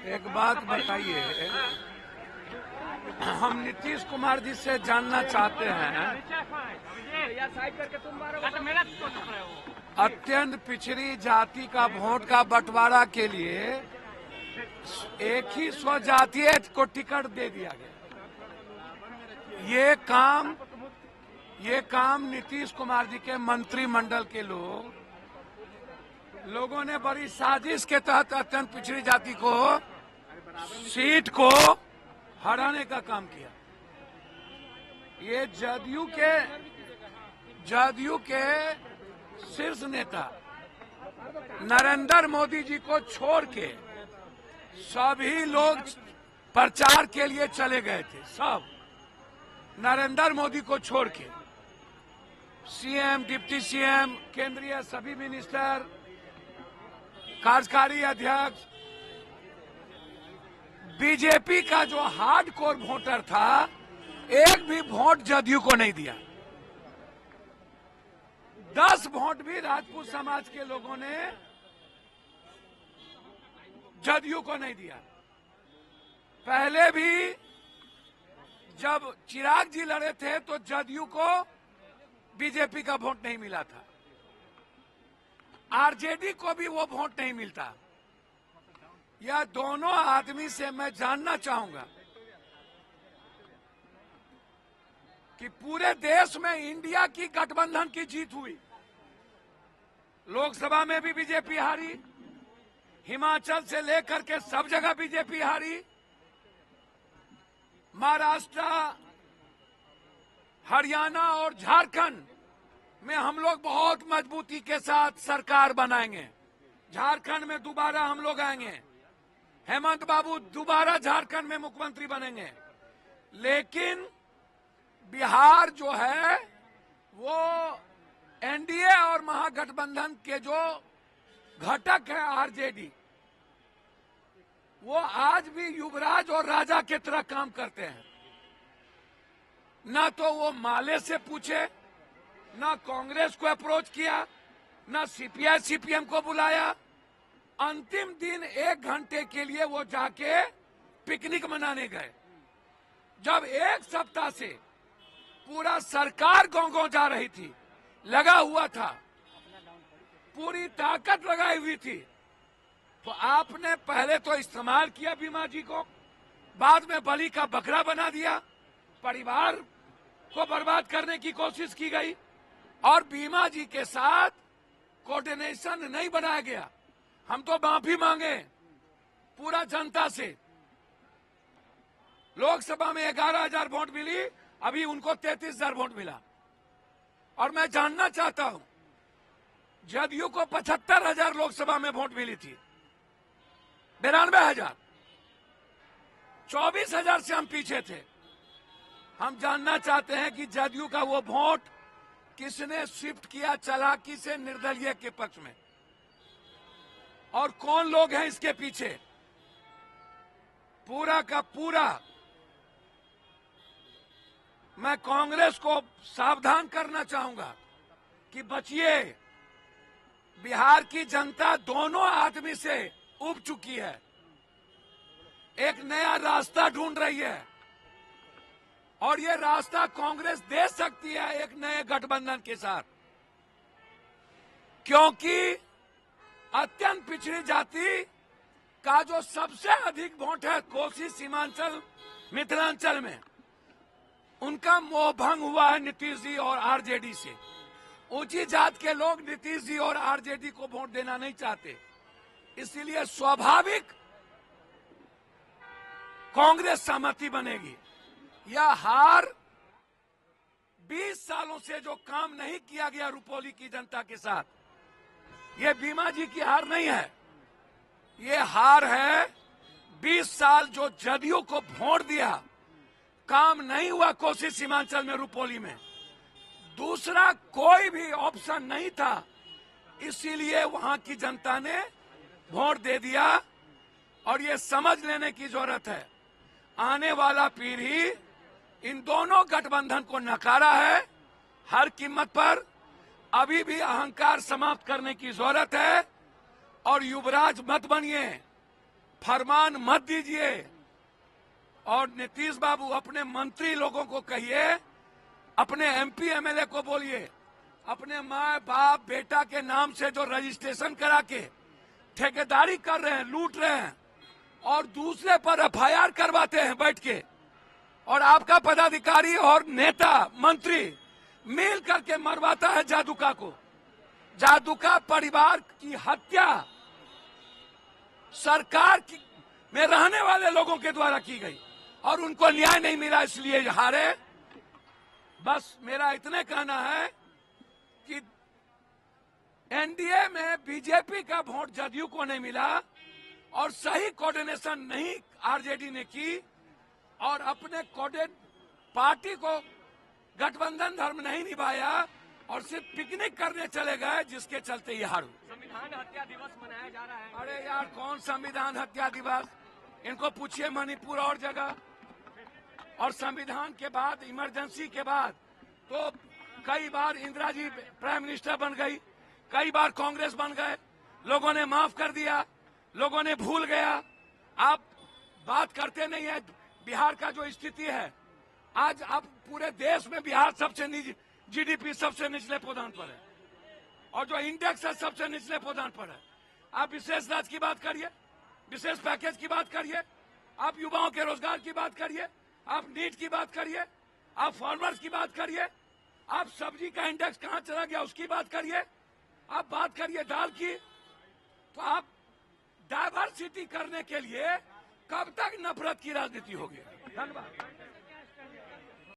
एक बात बताइए, हम नीतीश कुमार जी से जानना चाहते हैं, अत्यंत पिछड़ी जाति का वोट का बंटवारा के लिए एक ही स्वजातीय को टिकट दे दिया गया। ये काम नीतीश कुमार जी के मंत्रिमंडल के लोगों ने बड़ी साजिश के तहत अत्यंत पिछड़ी जाति को सीट को हराने का काम किया। ये जदयू के शीर्ष नेता नरेंद्र मोदी जी को छोड़ के सभी लोग प्रचार के लिए चले गए थे। सब नरेंद्र मोदी को छोड़ के सीएम, डिप्टी सीएम, केंद्रीय सभी मिनिस्टर, कार्यकारी अध्यक्ष, बीजेपी का जो हार्डकोर वोटर था, एक भी वोट जदयू को नहीं दिया। 10 वोट भी राजपूत समाज के लोगों ने जदयू को नहीं दिया। पहले भी जब चिराग जी लड़े थे तो जदयू को बीजेपी का वोट नहीं मिला था, आरजेडी को भी वो वोट नहीं मिलता। यह दोनों आदमी से मैं जानना चाहूंगा कि पूरे देश में इंडिया की गठबंधन की जीत हुई। लोकसभा में भी बीजेपी हारी, हिमाचल से लेकर के सब जगह बीजेपी हारी, महाराष्ट्र, हरियाणा और झारखंड में हम लोग बहुत मजबूती के साथ सरकार बनाएंगे। झारखंड में दोबारा हम लोग आएंगे, हेमंत बाबू दोबारा झारखंड में मुख्यमंत्री बनेंगे। लेकिन बिहार जो है वो एनडीए और महागठबंधन के जो घटक है आरजेडी, वो आज भी युवराज और राजा की तरह काम करते हैं। ना तो वो माले से पूछे, ना कांग्रेस को अप्रोच किया, ना सीपीआई सीपीएम को बुलाया। अंतिम दिन 1 घंटे के लिए वो जाके पिकनिक मनाने गए। जब 1 सप्ताह से पूरा सरकार गांव-गांव जा रही थी, लगा हुआ था, पूरी ताकत लगाई हुई थी, तो आपने पहले तो इस्तेमाल किया बीमा जी को, बाद में बलि का बकरा बना दिया, परिवार को बर्बाद करने की कोशिश की गई और बीमा जी के साथ कोऑर्डिनेशन नहीं बनाया गया। हम तो माफी मांगे पूरा जनता से। लोकसभा में 11,000 वोट मिली, अभी उनको 33,000 वोट मिला। और मैं जानना चाहता हूं, जदयू को 75,000 लोकसभा में वोट मिली थी, 92,000, 24,000 से हम पीछे थे। हम जानना चाहते हैं कि जदयू का वो वोट किसने शिफ्ट किया चालाकी से निर्दलीय के पक्ष में, और कौन लोग हैं इसके पीछे। पूरा का पूरा मैं कांग्रेस को सावधान करना चाहूंगा कि बचिए। बिहार की जनता दोनों आदमी से उब चुकी है, एक नया रास्ता ढूंढ रही है और ये रास्ता कांग्रेस दे सकती है एक नए गठबंधन के साथ, क्योंकि अत्यंत पिछड़ी जाति का जो सबसे अधिक वोट है कोसी, सीमांचल, मिथिलांचल में, उनका मोहभंग हुआ है नीतीश जी और आरजेडी से। ऊंची जात के लोग नीतीश जी और आरजेडी को वोट देना नहीं चाहते, इसलिए स्वाभाविक कांग्रेस सहमति बनेगी। यह हार 20 सालों से जो काम नहीं किया गया रुपौली की जनता के साथ, ये बीमा जी की हार नहीं है, ये हार है 20 साल जो जदयू को वोट दिया, काम नहीं हुआ कोसी सीमांचल में, रुपौली में, दूसरा कोई भी ऑप्शन नहीं था, इसीलिए वहां की जनता ने वोट दे दिया। और ये समझ लेने की जरूरत है, आने वाला पीढ़ी इन दोनों गठबंधन को नकारा है हर कीमत पर। अभी भी अहंकार समाप्त करने की जरूरत है और युवराज मत बनिए, फरमान मत दीजिए। और नीतीश बाबू अपने मंत्री लोगों को कहिए, अपने एमपी एमएलए को बोलिए, अपने माँ बाप बेटा के नाम से जो रजिस्ट्रेशन करा के ठेकेदारी कर रहे हैं, लूट रहे हैं और दूसरे पर एफआईआर करवाते हैं बैठ के, और आपका पदाधिकारी और नेता मंत्री मिल करके मरवाता है जादूका को। जादूका परिवार की हत्या सरकार में रहने वाले लोगों के द्वारा की गई और उनको न्याय नहीं मिला, इसलिए हारे। बस मेरा इतने कहना है कि एनडीए में बीजेपी का वोट जदयू को नहीं मिला और सही कोऑर्डिनेशन नहीं आरजेडी ने की और अपने पार्टी को गठबंधन धर्म नहीं निभाया और सिर्फ पिकनिक करने चले गए, जिसके चलते ये हारू। संविधान हत्या दिवस मनाया जा रहा है। अरे यार, कौन संविधान हत्या दिवस? इनको पूछिए मणिपुर और जगह। और संविधान के बाद, इमरजेंसी के बाद तो कई बार इंदिरा जी प्राइम मिनिस्टर बन गई, कई बार कांग्रेस बन गए, लोगों ने माफ कर दिया, लोगों ने भूल गया। आप बात करते नहीं है बिहार का जो स्थिति है। आज अब पूरे देश में बिहार सबसे जीडीपी सबसे निचले पदान पर है और जो इंडेक्स है सबसे निचले पदान पर है। आप विशेष राज्य की बात करिए, विशेष पैकेज की बात करिए, आप युवाओं के रोजगार की बात करिए, आप नीट की बात करिए, आप फार्मर्स की बात करिए, आप सब्जी का इंडेक्स कहां चला गया उसकी बात करिए, आप बात करिए दाल की। तो आप डाइवर्सिटी करने के लिए कब तक नफरत की राजनीति होगी? धन्यवाद।